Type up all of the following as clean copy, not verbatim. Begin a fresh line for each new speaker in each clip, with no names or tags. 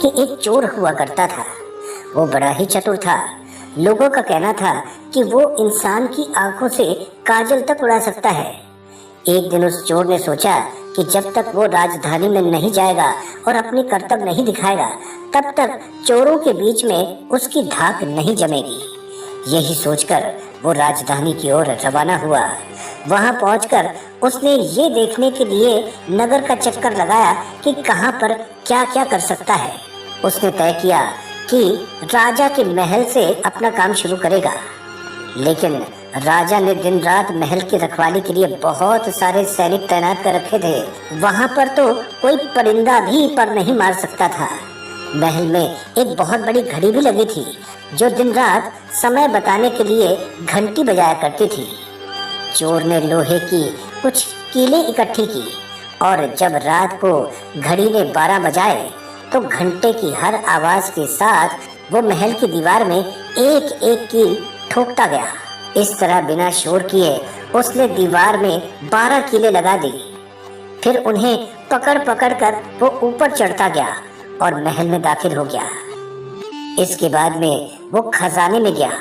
कि एक चोर हुआ करता था। वो बड़ा ही चतुर था। लोगों का कहना था कि वो इंसान की आंखों से काजल तक उड़ा सकता है। एक दिन उस चोर ने सोचा कि जब तक वो राजधानी में नहीं जाएगा और अपनी करतब नहीं दिखाएगा, तब तक चोरों के बीच में उसकी धाक नहीं जमेगी। यही सोचकर वो राजधानी की ओर रवाना हुआ। वहां पहुंचकर उसने ये देखने के लिए नगर का चक्कर लगाया कि कहां पर क्या क्या कर सकता है। उसने तय किया कि राजा के महल से अपना काम शुरू करेगा, लेकिन राजा ने दिन रात महल की रखवाली के लिए बहुत सारे सैनिक तैनात कर रखे थे। वहां पर तो कोई परिंदा भी पर नहीं मार सकता था। महल में एक बहुत बड़ी घड़ी भी लगी थी, जो दिन रात समय बताने के लिए घंटी बजाया करती थी। चोर ने लोहे की कुछ कीलें इकट्ठी की और जब रात को घड़ी ने 12 बजाए तो घंटे की हर आवाज के साथ वो महल की दीवार में एक एक कील ठोकता गया। इस तरह बिना शोर किए उसने दीवार में 12 कीलें लगा दी। फिर उन्हें पकड़ पकड़ कर वो ऊपर चढ़ता गया और महल में दाखिल हो गया। इसके बाद में वो खजाने में गया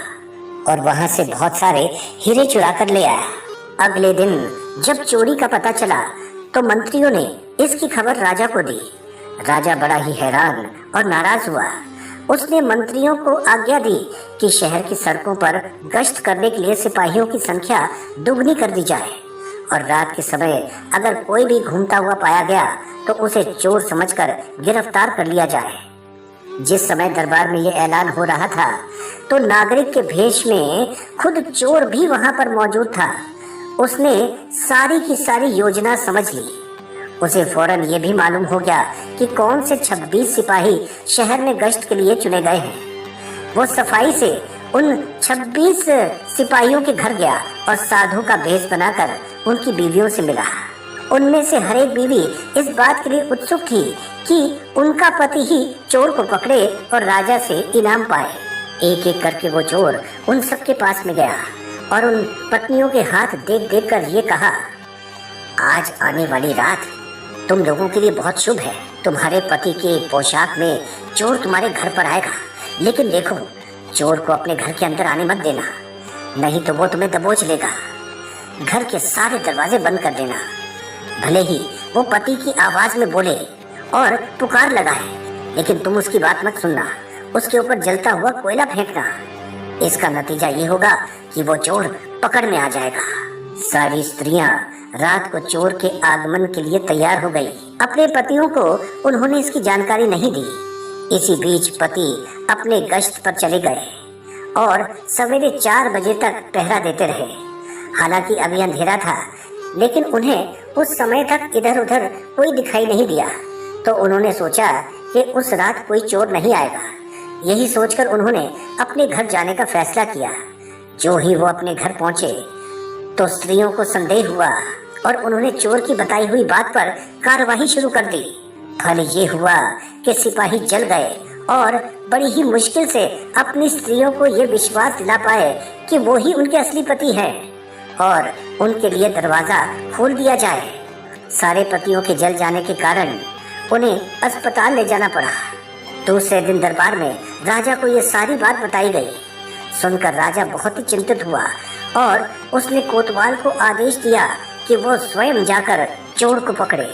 और वहां से बहुत सारे हीरे चुरा कर ले आया। अगले दिन जब चोरी का पता चला तो मंत्रियों ने इसकी खबर राजा को दी। राजा बड़ा ही हैरान और नाराज हुआ। उसने मंत्रियों को आज्ञा दी कि शहर की सड़कों पर गश्त करने के लिए सिपाहियों की संख्या दुगनी कर दी जाए और रात के समय अगर कोई भी घूमता हुआ पाया गया तो उसे चोर समझकर गिरफ्तार कर लिया जाए। जिस समय दरबार में ये ऐलान हो रहा था तो नागरिक के भेष में खुद चोर भी वहां पर मौजूद था। उसने सारी की सारी योजना समझ ली। उसे फौरन ये भी मालूम हो गया कि कौन से 26 सिपाही शहर में गश्त के लिए चुने गए हैं। वो सफाई से उन 26 सिपाहियों के घर गया और साधु का भेष बनाकर उनकी बीवियों से मिला। उनमें से हर एक बीवी इस बात के लिए उत्सुक थी कि उनका पति ही चोर को पकड़े और राजा से इनाम पाए। एक एक करके वो चोर उन सबके पास में गया और उन पत्नियों के हाथ देख देख कर ये कहा, आज आने वाली रात तुम लोगों के लिए बहुत शुभ है। तुम्हारे पति के पोशाक में चोर तुम्हारे घर पर आएगा, लेकिन देखो चोर को अपने घर के अंदर आने मत देना, नहीं तो वो तुम्हें दबोच लेगा। घर के सारे दरवाजे बंद कर देना। भले ही वो पति की आवाज में बोले और पुकार लगाए, लेकिन तुम उसकी बात मत सुनना। उसके ऊपर जलता हुआ कोयला फेंकना। इसका नतीजा ये होगा कि वो चोर पकड़ में आ जाएगा। सारी स्त्रियां रात को चोर के आगमन के लिए तैयार हो गई। अपने पतियों को उन्होंने इसकी जानकारी नहीं दी। इसी बीच पति अपने गश्त पर चले गए और सवेरे 4 बजे तक पहरा देते रहे। हालांकि अभी अंधेरा था, लेकिन उन्हें उस समय तक इधर उधर कोई दिखाई नहीं दिया, तो उन्होंने सोचा कि उस रात कोई चोर नहीं आएगा। यही सोचकर उन्होंने अपने घर जाने का फैसला किया। जो ही वो अपने घर पहुंचे तो स्त्रियों को संदेह हुआ और उन्होंने चोर की बताई हुई बात पर कार्रवाई शुरू कर दी। फल ये हुआ कि सिपाही जल गए और बड़ी ही मुश्किल से अपनी स्त्रियों को ये विश्वास दिला पाए कि वो ही उनके असली पति हैं और उनके लिए दरवाजा खोल दिया जाए। सारे पतियों के जल जाने के कारण उन्हें अस्पताल ले जाना पड़ा। दूसरे दिन दरबार में राजा को ये सारी बात बताई गई। सुनकर राजा बहुत ही चिंतित हुआ और उसने कोतवाल को आदेश दिया कि वो स्वयं जाकर चोर को पकड़े।